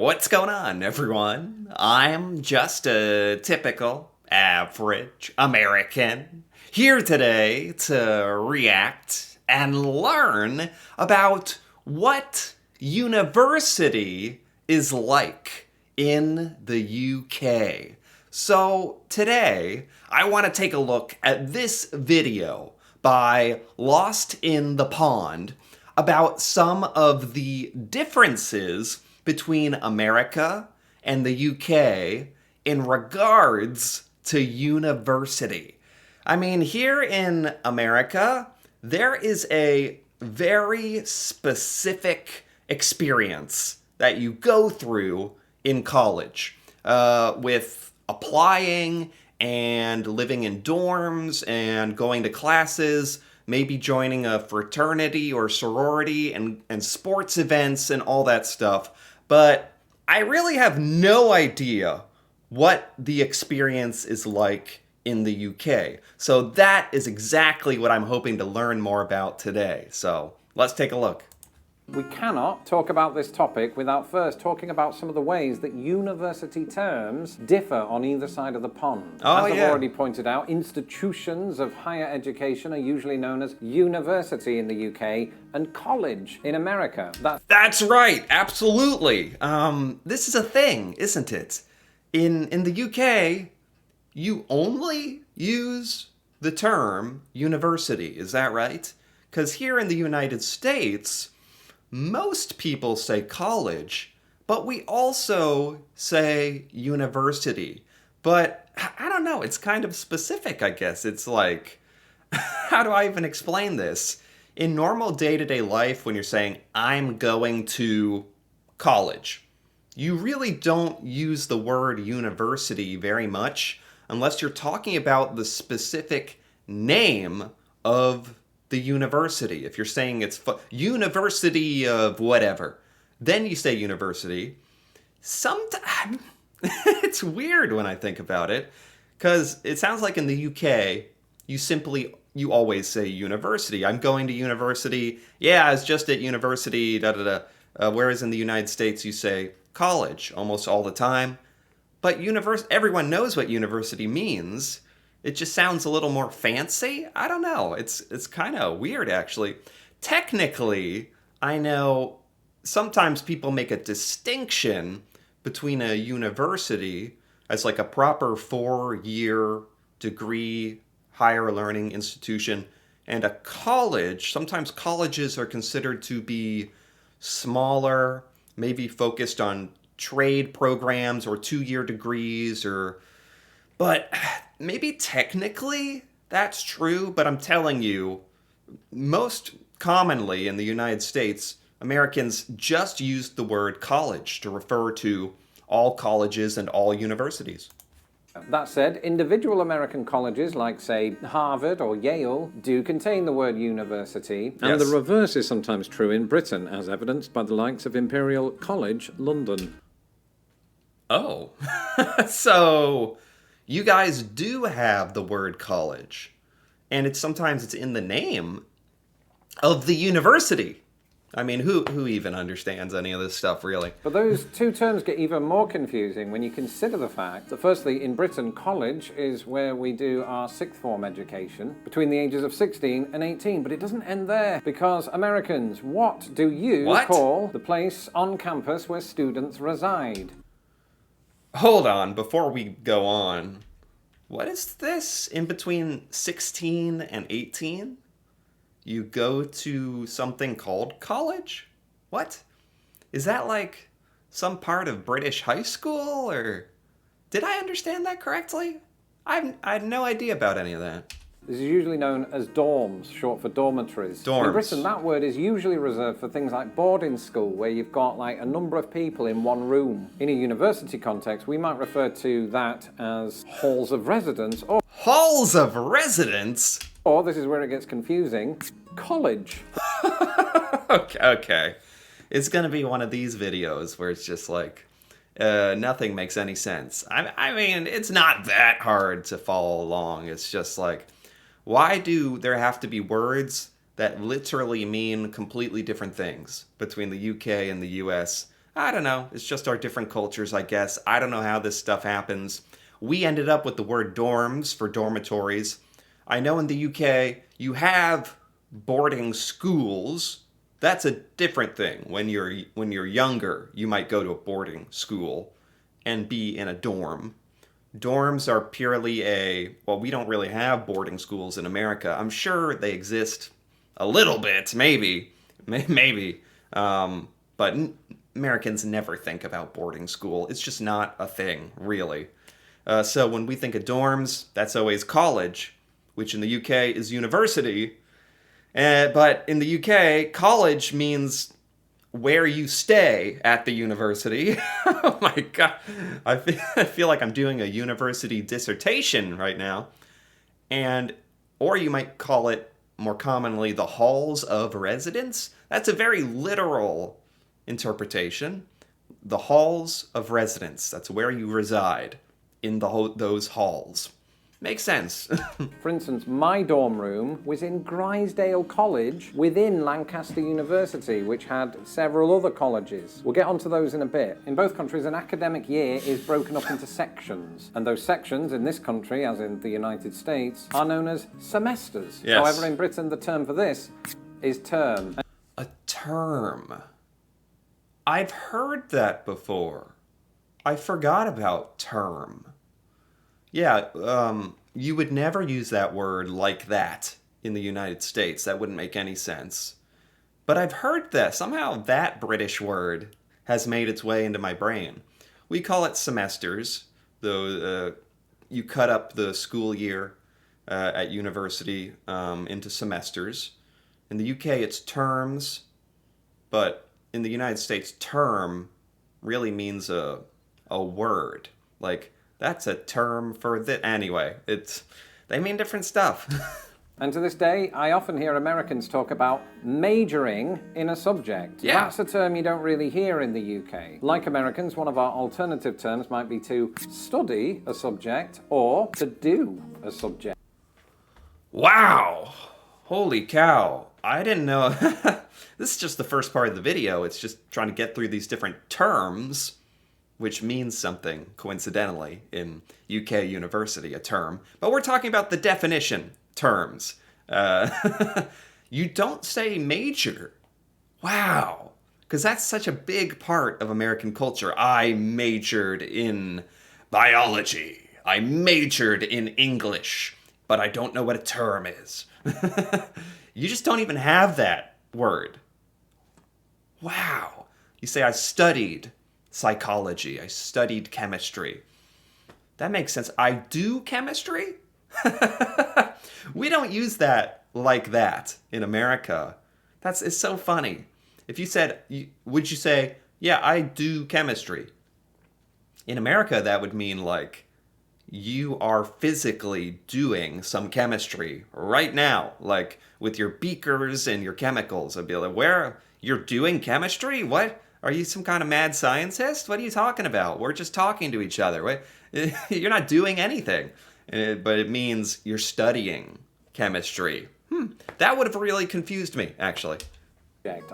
What's going on, everyone? I'm just a typical, average American here today to react and learn about what university is like in the UK. So today, I want to take a look at this video by Lost in the Pond about some of the differences between America and the UK in regards to university. I mean, here in America, there is a very specific experience that you go through in college with applying and living in dorms and going to classes, maybe joining a fraternity or sorority and sports events and all that stuff. But I really have no idea what the experience is like in the UK. So that is exactly what I'm hoping to learn more about today. So let's take a look. We cannot talk about this topic without first talking about some of the ways that university terms differ on either side of the pond. As I've already pointed out, institutions of higher education are usually known as university in the UK and college in America. That's right, absolutely. This is a thing, isn't it? In the UK, you only use the term university, is that right? Because here in the United States, most people say college, but we also say university. But I don't know, it's kind of specific, I guess. It's like, how do I even explain this? In normal day-to-day life, when you're saying, I'm going to college, you really don't use the word university very much unless you're talking about the specific name of the university. If you're saying it's University of whatever, then you say university. Sometimes it's weird when I think about it, because it sounds like in the UK, you always say university. I'm going to university. Yeah, I was just at university, da da da. Whereas in the United States, you say college almost all the time. But everyone knows what university means. It just sounds a little more fancy. I don't know. It's kind of weird, actually. Technically, I know sometimes people make a distinction between a university as like a proper 4-year degree higher learning institution and a college. Sometimes colleges are considered to be smaller, maybe focused on trade programs or 2-year degrees but maybe technically that's true, but I'm telling you, most commonly in the United States, Americans just used the word college to refer to all colleges and all universities. That said, individual American colleges like, say, Harvard or Yale do contain the word university. And the reverse is sometimes true in Britain, as evidenced by the likes of Imperial College London. Oh, so you guys do have the word college, and sometimes it's in the name of the university. I mean, who even understands any of this stuff, really? But those two terms get even more confusing when you consider the fact that, firstly, in Britain, college is where we do our sixth form education between the ages of 16 and 18. But it doesn't end there, because Americans, what do you call the place on campus where students reside? Hold on, before we go on. What is this in between 16 and 18? You go to something called college? What? Is that like some part of British high school, or did I understand that correctly? I had no idea about any of that. This is usually known as dorms, short for dormitories. Dorms. In Britain, that word is usually reserved for things like boarding school, where you've got like a number of people in one room. In a university context, we might refer to that as halls of residence, or halls of residence? Or, this is where it gets confusing, college. Okay. It's gonna be one of these videos where it's just like, nothing makes any sense. I mean, it's not that hard to follow along. It's just like, why do there have to be words that literally mean completely different things between the UK and the US? I don't know. It's just our different cultures, I guess. I don't know how this stuff happens. We ended up with the word dorms for dormitories. I know in the UK you have boarding schools. That's a different thing. When you're younger, you might go to a boarding school and be in a dorm. Dorms are purely well, we don't really have boarding schools in America. I'm sure they exist a little bit, maybe. Maybe. But Americans never think about boarding school. It's just not a thing, really. So when we think of dorms, that's always college, which in the UK is university. But in the UK, college means where you stay at the university. Oh my god. I feel like I'm doing a university dissertation right now. Or you might call it more commonly the halls of residence. That's a very literal interpretation. The halls of residence. That's where you reside in those halls. Makes sense. For instance, my dorm room was in Grisdale College within Lancaster University, which had several other colleges. We'll get onto those in a bit. In both countries, an academic year is broken up into sections, and those sections in this country, as in the United States, are known as semesters. Yes. However, in Britain, the term for this is term. A term. I've heard that before. I forgot about term. Yeah, you would never use that word like that in the United States. That wouldn't make any sense. But I've heard that. Somehow that British word has made its way into my brain. We call it semesters, though you cut up the school year at university into semesters. In the UK, it's terms, but in the United States, term really means a word. Like, that's a term for this. Anyway, they mean different stuff. And to this day, I often hear Americans talk about majoring in a subject. Yeah. That's a term you don't really hear in the UK. Like Americans, one of our alternative terms might be to study a subject or to do a subject. Wow! Holy cow. I didn't know. This is just the first part of the video. It's just trying to get through these different terms, which means something, coincidentally, in UK university, a term. But we're talking about the definition terms. You don't say major. Wow. Because that's such a big part of American culture. I majored in biology. I majored in English. But I don't know what a term is. You just don't even have that word. Wow. You say, I studied psychology. I studied chemistry. That makes sense. I do chemistry? We don't use that like that in America. It's so funny. If you said, would you say, yeah, I do chemistry? In America, that would mean like, you are physically doing some chemistry right now, like with your beakers and your chemicals. I'd be like, where? You're doing chemistry? What? Are you some kind of mad scientist? What are you talking about? We're just talking to each other. What? You're not doing anything. But it means you're studying chemistry. That would have really confused me, actually.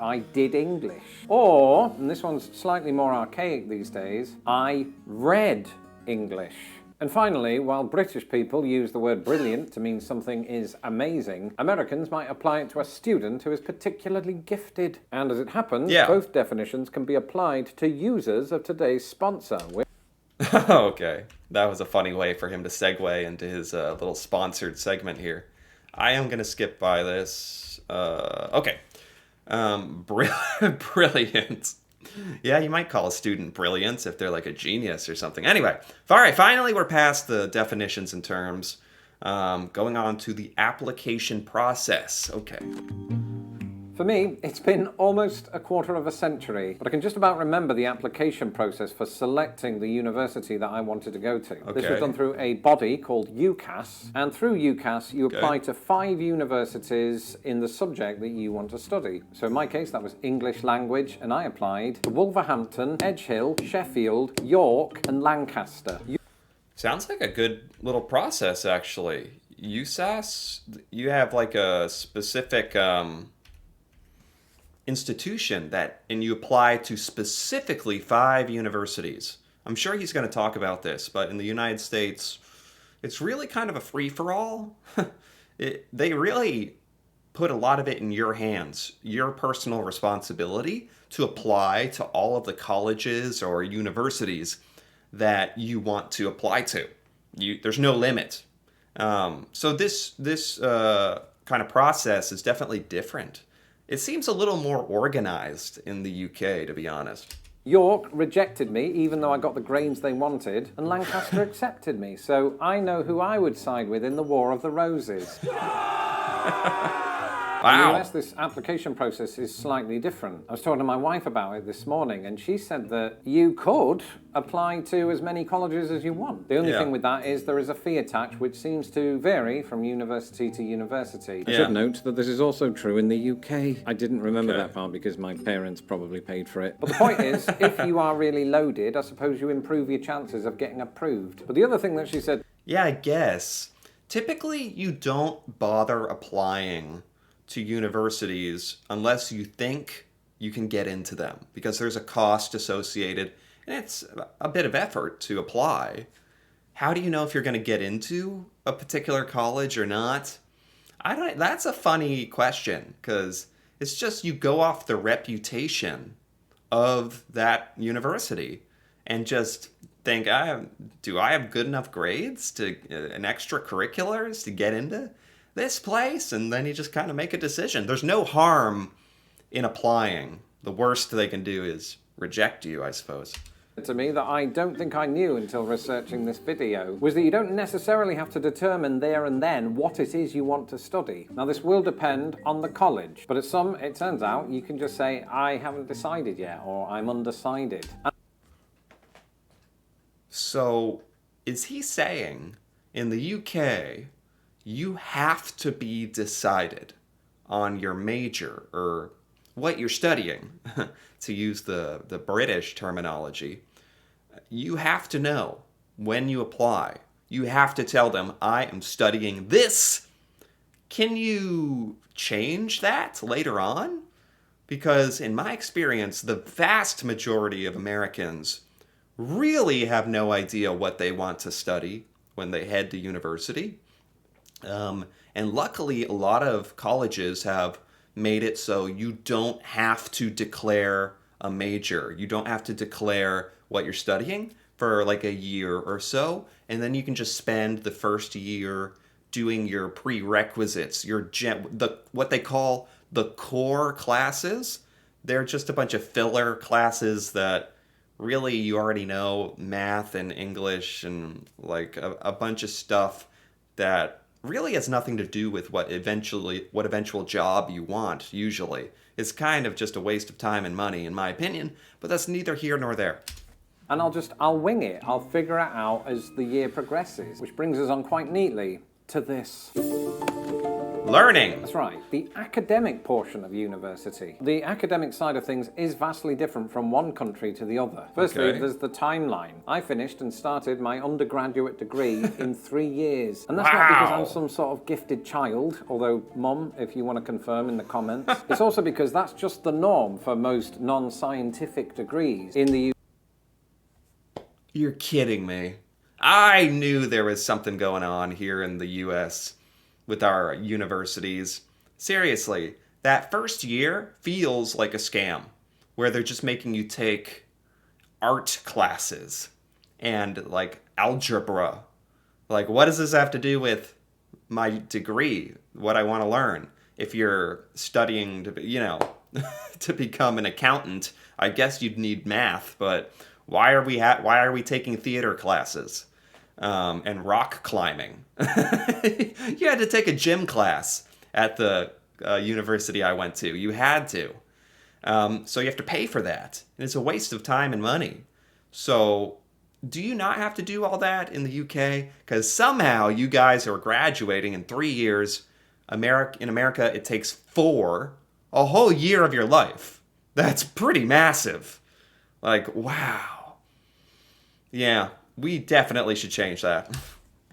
I did English. Or, and this one's slightly more archaic these days, I read English. And finally, while British people use the word brilliant to mean something is amazing, Americans might apply it to a student who is particularly gifted. And as it happens, both definitions can be applied to users of today's sponsor. Okay, that was a funny way for him to segue into his little sponsored segment here. I am going to skip by this. Okay. Brilliant. Yeah, you might call a student brilliant if they're like a genius or something. Anyway, all right, finally we're past the definitions and terms. Going on to the application process. Okay. For me, it's been almost a quarter of a century, but I can just about remember the application process for selecting the university that I wanted to go to. This was done through a body called UCAS, and through UCAS you apply to 5 universities in the subject that you want to study. So in my case, that was English language, and I applied to Wolverhampton, Edge Hill, Sheffield, York, and Lancaster. Sounds like a good little process, actually. UCAS, you have like a specific institution and you apply to specifically 5 universities. I'm sure he's going to talk about this, but in the United States, it's really kind of a free-for-all. They really put a lot of it in your hands, your personal responsibility to apply to all of the colleges or universities that you want to apply to. There's no limit. So this kind of process is definitely different. It seems a little more organized in the UK, to be honest. York rejected me, even though I got the grades they wanted, and Lancaster accepted me. So I know who I would side with in the War of the Roses. In the Wow. US, this application process is slightly different. I was talking to my wife about it this morning, and she said that you could apply to as many colleges as you want. The only Yeah. thing with that is there is a fee attached, which seems to vary from university to university. I Yeah. should note that this is also true in the UK. I didn't remember Okay. that part because my parents probably paid for it. But the point is, if you are really loaded, I suppose you improve your chances of getting approved. But the other thing that she said, Yeah, I guess. Typically, you don't bother applying to universities unless you think you can get into them because there's a cost associated and it's a bit of effort to apply. How do you know if you're going to get into a particular college or not? That's a funny question because it's just you go off the reputation of that university and just think, do I have good enough grades to and extracurriculars to get into this place? And then you just kind of make a decision. There's no harm in applying. The worst they can do is reject you, I suppose. to me that I don't think I knew until researching this video was that you don't necessarily have to determine there and then what it is you want to study. Now this will depend on the college, but at some it turns out you can just say I haven't decided yet or I'm undecided. So is he saying in the UK you have to be decided on your major or what you're studying, to use the British terminology? You have to know when you apply. You have to tell them, I am studying this. Can you change that later on? Because in my experience, the vast majority of Americans really have no idea what they want to study when they head to university. And luckily, a lot of colleges have made it so you don't have to declare a major. You don't have to declare what you're studying for like a year or so. And then you can just spend the first year doing your prerequisites, what they call the core classes. They're just a bunch of filler classes that really you already know, math and English and like a bunch of stuff that really has nothing to do with what eventual job you want. Usually it's kind of just a waste of time and money, in my opinion, but that's neither here nor there. And I'll wing it. I'll figure it out as the year progresses, which brings us on quite neatly to this. Learning. That's right, the academic portion of university. The academic side of things is vastly different from one country to the other. Firstly, Okay. there's the timeline. I finished and started my undergraduate degree in 3 years. And that's not because I'm Wow. some sort of gifted child, although, Mum, if you want to confirm in the comments. It's also because that's just the norm for most non-scientific degrees in the You're kidding me. I knew there was something going on here in the US with our universities. Seriously, that first year feels like a scam where they're just making you take art classes and like algebra. Like, what does this have to do with my degree, what I want to learn? If you're studying to be, to become an accountant, I guess you'd need math, but why are we taking theater classes and rock climbing? You had to take a gym class at the university I went to. You had to. So you have to pay for that. And it's a waste of time and money. So do you not have to do all that in the UK? Because somehow you guys are graduating in 3 years. In America, it takes 4, a whole year of your life. That's pretty massive. Like, wow. Yeah, we definitely should change that.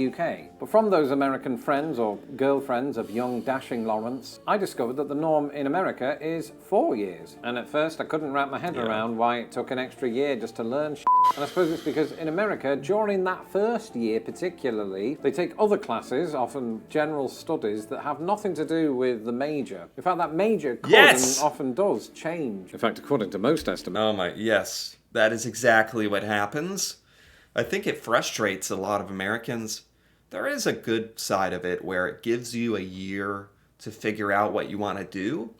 UK. But from those American friends or girlfriends of young dashing Lawrence, I discovered that the norm in America is 4 years. And at first I couldn't wrap my head around why it took an extra year just to learn shit. And I suppose it's because in America, during that first year particularly, they take other classes, often general studies, that have nothing to do with the major. In fact, that major could and often does change. In fact, according to most estimates. Oh my, yes, that is exactly what happens. I think it frustrates a lot of Americans. There is a good side of it where it gives you a year to figure out what you want to do.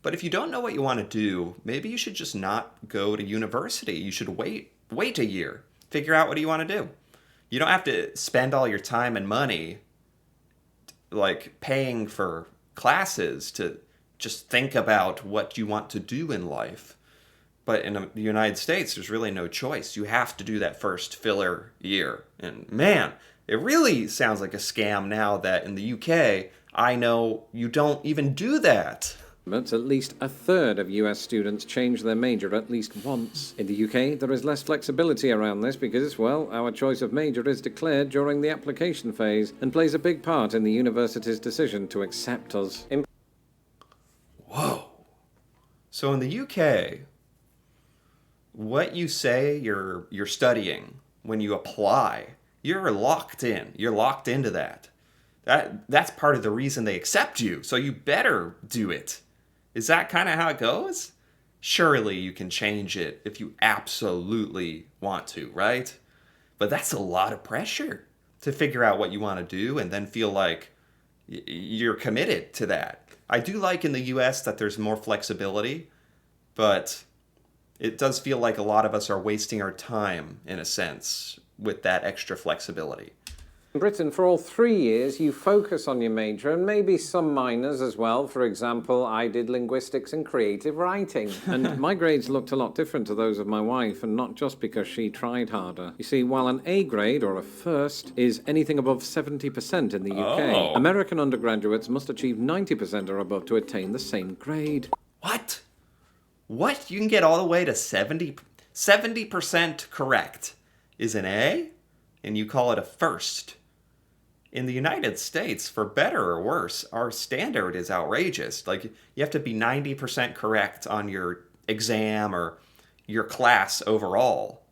But if you don't know what you want to do, maybe you should just not go to university. You should wait a year, figure out what you want to do. You don't have to spend all your time and money like paying for classes to just think about what you want to do in life. But in the United States, there's really no choice. You have to do that first filler year. And man, it really sounds like a scam now that in the UK, I know you don't even do that. At least a third of US students change their major at least once. In the UK, there is less flexibility around this because, well, our choice of major is declared during the application phase and plays a big part in the university's decision to accept us. Whoa. So in the UK, what you say you're studying when you apply, you're locked in. You're locked into that. That's part of the reason they accept you, so you better do it. Is that kind of how it goes? Surely you can change it if you absolutely want to, right? But that's a lot of pressure to figure out what you want to do and then feel like you're committed to that. I do like in the US that there's more flexibility, but it does feel like a lot of us are wasting our time, in a sense, with that extra flexibility. In Britain, for all 3 years, you focus on your major and maybe some minors as well. For example, I did linguistics and creative writing. And my grades looked a lot different to those of my wife, and not just because she tried harder. You see, while an A grade, or a first, is anything above 70% in the UK, American undergraduates must achieve 90% or above to attain the same grade. What? What? You can get all the way to 70% correct is an A, and you call it a first. In the United States, for better or worse, our standard is outrageous. Like, you have to be 90% correct on your exam or your class overall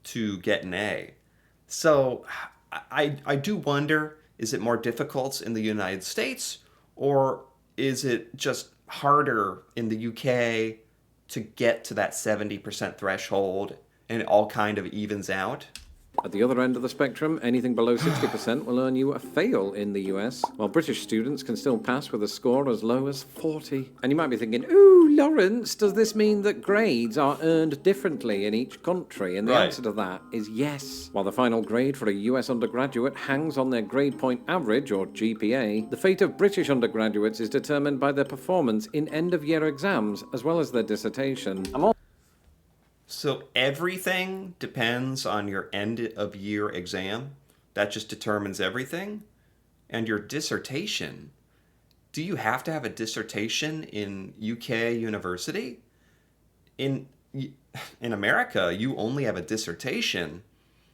to get an A. So I do wonder, is it more difficult in the United States, or is it just harder in the UK to get to that 70% threshold and it all kind of evens out? At the other end of the spectrum, anything below 60% will earn you a fail in the US, while British students can still pass with a score as low as 40. And you might be thinking, ooh, Lawrence, does this mean that grades are earned differently in each country? And the answer to that is yes. While the final grade for a US undergraduate hangs on their grade point average, or GPA, the fate of British undergraduates is determined by their performance in end-of-year exams, as well as their dissertation. So everything depends on your end-of-year exam? That just determines everything? And your dissertation? Do you have to have a dissertation in UK university? In America, you only have a dissertation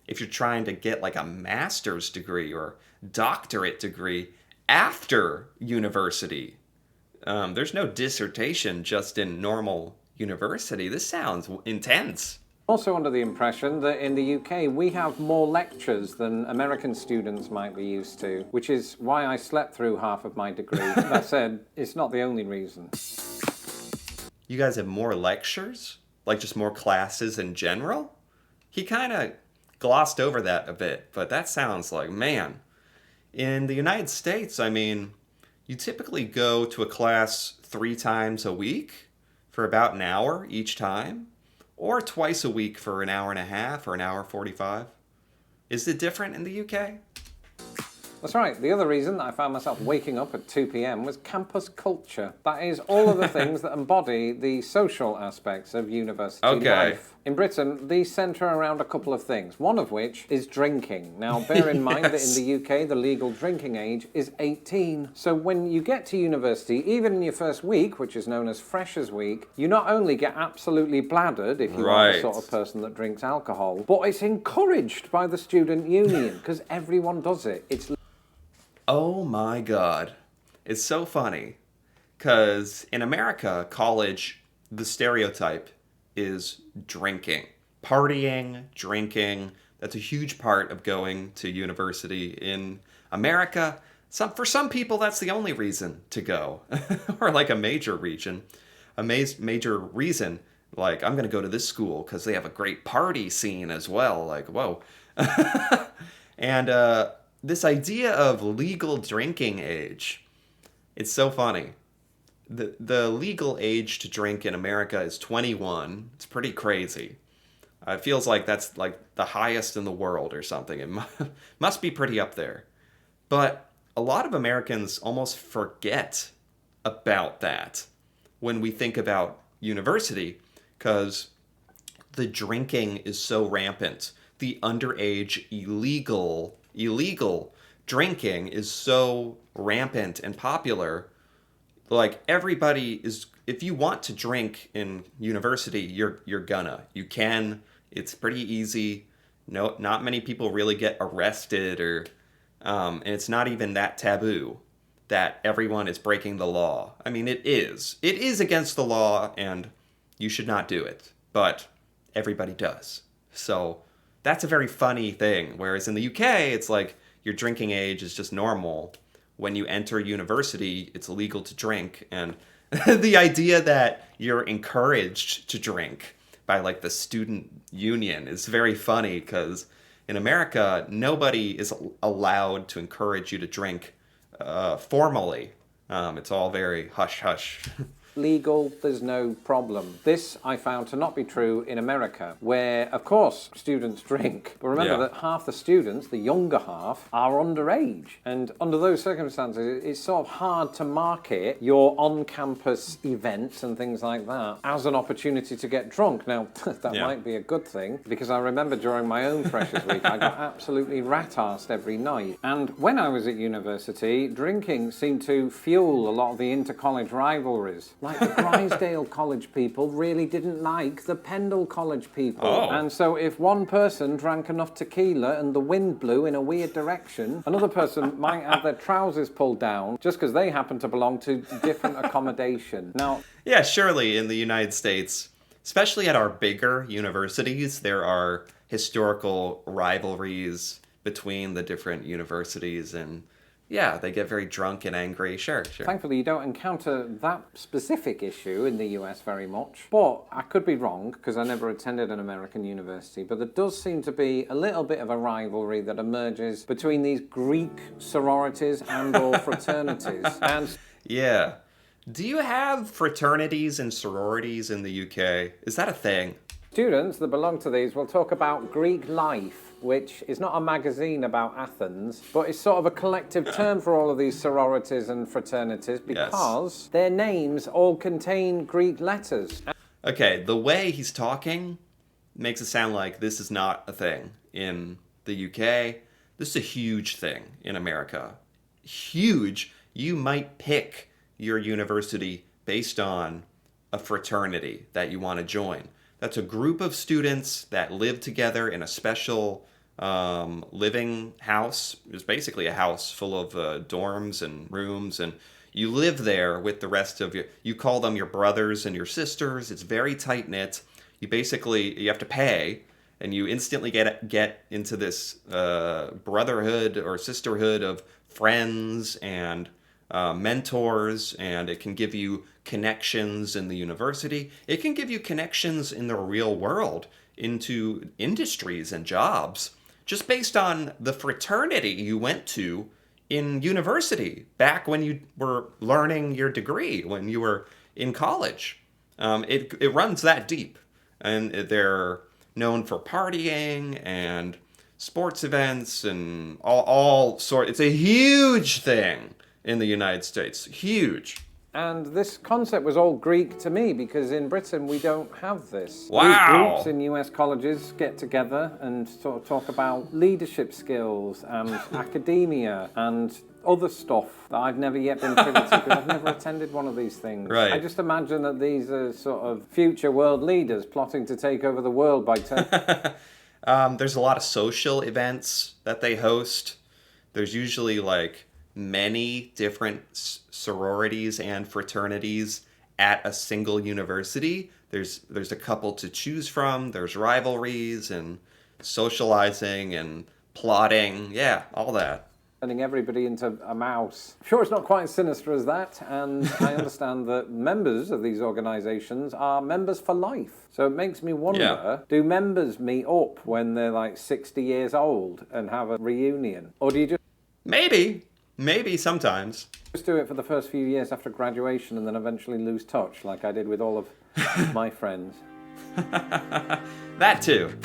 if you're trying to get like a master's degree or doctorate degree after university. There's no dissertation just in normal university. This sounds intense. Also under the impression that in the UK we have more lectures than American students might be used to, which is why I slept through half of my degree. That said, it's not the only reason. You guys have more lectures? Like just more classes in general? He kind of glossed over that a bit, but that sounds like, man. In the United States, I mean, you typically go to a class 3 times a week for about an hour each time, or twice a week for an hour and a half or an hour 45. Is it different in the UK? That's right. The other reason that I found myself waking up at 2 p.m. was campus culture. That is all of the things that embody the social aspects of university life. In Britain, these centre around a couple of things, one of which is drinking. Now, bear in mind that in the UK, the legal drinking age is 18. So when you get to university, even in your first week, which is known as Freshers' Week, you not only get absolutely bladdered if you are the sort of person that drinks alcohol, but it's encouraged by the student union because everyone does it. It's Oh my God. It's so funny. Because in America, college, the stereotype is drinking. Partying, drinking. That's a huge part of going to university in America. For some people, that's the only reason to go. Or like a major reason. Major reason. Like, I'm going to go to this school because they have a great party scene as well. Like, whoa. And, this idea of legal drinking age, it's so funny. The legal age to drink in America is 21. It's pretty crazy. It feels like that's like the highest in the world or something. It must be pretty up there. But a lot of Americans almost forget about that when we think about university, because the drinking is so rampant. The underage illegal drinking is so rampant and popular. Like, everybody is, if you want to drink in university, you can. It's pretty easy. No, not many people really get arrested, or and it's not even that taboo that everyone is breaking the law. I mean, it is against the law, and you should not do it, but everybody does. So that's a very funny thing. Whereas in the UK, it's like your drinking age is just normal. When you enter university, it's illegal to drink. And the idea that you're encouraged to drink by like the student union is very funny, because in America, nobody is allowed to encourage you to drink formally. It's all very hush-hush. Legal, there's no problem. This I found to not be true in America, where, of course, students drink. But remember that half the students, the younger half, are underage. And under those circumstances, it's sort of hard to market your on-campus events and things like that as an opportunity to get drunk. Now, that might be a good thing, because I remember during my own Freshers' Week, I got absolutely rat-arsed every night. And when I was at university, drinking seemed to fuel a lot of the inter-college rivalries. Like the Grisdale College people really didn't like the Pendle College people. Oh. And so if one person drank enough tequila and the wind blew in a weird direction, another person might have their trousers pulled down just because they happen to belong to different accommodation. Now, yeah, surely in the United States, especially at our bigger universities, there are historical rivalries between the different universities, and yeah, they get very drunk and angry. Sure. Thankfully, you don't encounter that specific issue in the US very much. But I could be wrong, because I never attended an American university. But there does seem to be a little bit of a rivalry that emerges between these Greek sororities and or fraternities. And yeah. Do you have fraternities and sororities in the UK? Is that a thing? Students that belong to these will talk about Greek Life, which is not a magazine about Athens, but it's sort of a collective term for all of these sororities and fraternities, because their names all contain Greek letters. Okay, the way he's talking makes it sound like this is not a thing in the UK. This is a huge thing in America. Huge. You might pick your university based on a fraternity that you want to join. That's a group of students that live together in a special living house. It's basically a house full of dorms and rooms, and you live there with the rest of you call them your brothers and your sisters. It's very tight-knit. You have to pay, and you instantly get into this brotherhood or sisterhood of friends and mentors, and it can give you connections in the university. It can give you connections in the real world into industries and jobs just based on the fraternity you went to in university back when you were learning your degree, when you were in college. It runs that deep, and they're known for partying and sports events and all sort. It's a huge thing in the United States. Huge. And this concept was all Greek to me because in Britain we don't have this. Wow. These groups in US colleges get together and sort of talk about leadership skills and academia and other stuff that I've never yet been privy to because I've never attended one of these things. Right. I just imagine that these are sort of future world leaders plotting to take over the world by There's a lot of social events that they host. There's usually like many different sororities and fraternities at a single university. There's a couple to choose from. There's rivalries and socializing and plotting. Yeah, all that. turning everybody into a mouse. Sure, it's not quite as sinister as that, and I understand that members of these organisations are members for life. So it makes me wonder, do members meet up when they're like 60 years old and have a reunion? Or do you just Maybe sometimes. do it for the first few years after graduation and then eventually lose touch, like I did with all of my friends? That too.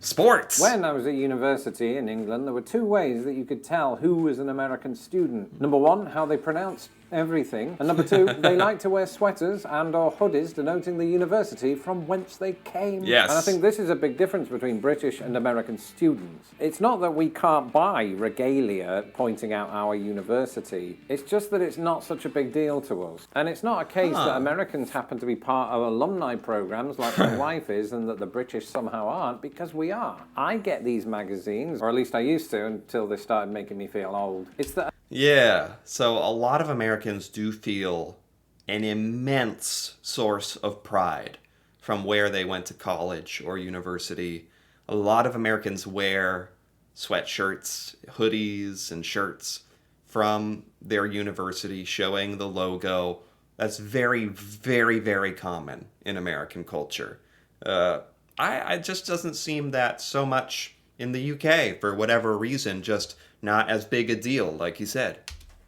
Sports. When I was at university in England, there were two ways that you could tell who was an American student. Number one, how they pronounced everything. And number two, they liked to wear sweaters and or hoodies denoting the university from whence they came. Yes. And I think this is a big difference between British and American students. It's not that we can't buy regalia pointing out our university. It's just that it's not such a big deal to us. And it's not a case that Americans happen to be part of alumni programs like my wife is and that the British somehow aren't, because we are. I get these magazines, or at least I used to until they started making me feel old. It's that Yeah, so a lot of Americans do feel an immense source of pride from where they went to college or university. A lot of Americans wear sweatshirts, hoodies, and shirts from their university showing the logo. That's very, very, very common in American culture. It just doesn't seem that so much in the UK for whatever reason, just not as big a deal, like you said.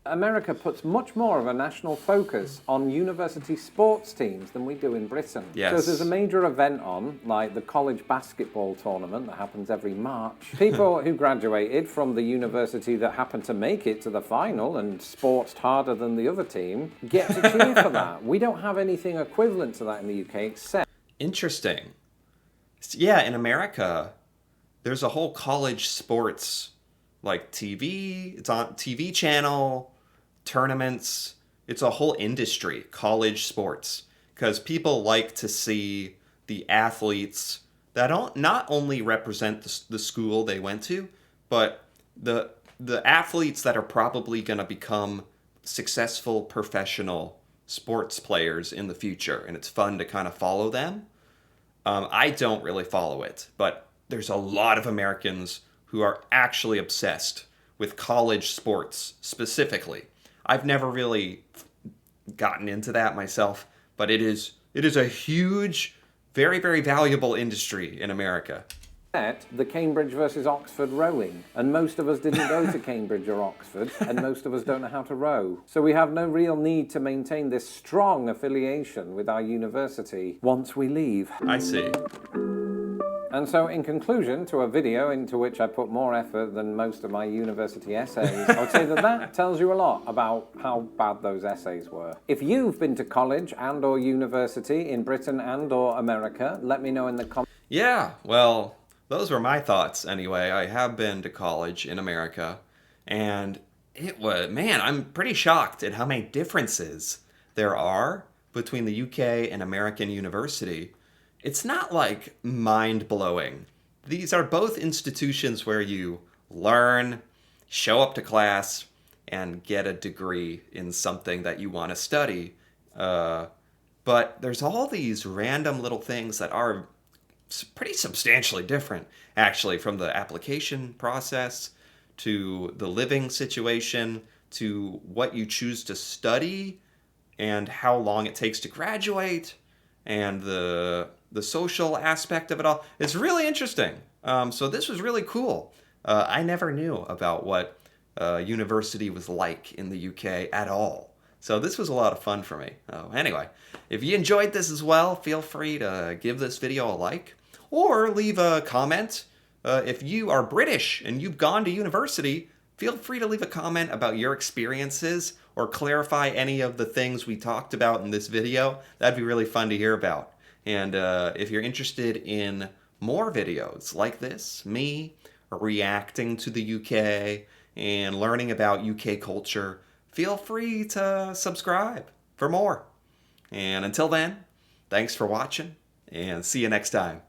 America puts much more of a national focus on university sports teams than we do in Britain. Yes. So if there's a major event on, like the college basketball tournament that happens every March, people who graduated from the university that happened to make it to the final and sportsed harder than the other team get to cheer for that. We don't have anything equivalent to that in the UK except... Interesting. Yeah, in America, there's a whole college sports like TV, it's on TV channel, tournaments. It's a whole industry, college sports, because people like to see the athletes that don't not only represent the school they went to, but the athletes that are probably going to become successful professional sports players in the future, and it's fun to kind of follow them. I don't really follow it, but there's a lot of Americans who are actually obsessed with college sports specifically. I've never really gotten into that myself, but it is a huge, very, very valuable industry in America. The Cambridge versus Oxford rowing, and most of us didn't go to Cambridge or Oxford, and most of us don't know how to row. So we have no real need to maintain this strong affiliation with our university once we leave. I see. And so, in conclusion to a video into which I put more effort than most of my university essays, I would say that tells you a lot about how bad those essays were. If you've been to college and or university in Britain and or America, let me know in the comments. Yeah, well, those were my thoughts anyway. I have been to college in America, and I'm pretty shocked at how many differences there are between the UK and American university. It's not like mind-blowing. These are both institutions where you learn, show up to class, and get a degree in something that you want to study. But there's all these random little things that are pretty substantially different, actually, from the application process to the living situation to what you choose to study and how long it takes to graduate and the social aspect of it all. It's really interesting. So this was really cool. I never knew about what university was like in the UK at all. So this was a lot of fun for me. Anyway, if you enjoyed this as well, feel free to give this video a like or leave a comment If you are British and you've gone to university, feel free to leave a comment about your experiences or clarify any of the things we talked about in this video. That'd be really fun to hear about. And if you're interested in more videos like this, me reacting to the UK and learning about UK culture, feel free to subscribe for more. And until then, thanks for watching and see you next time.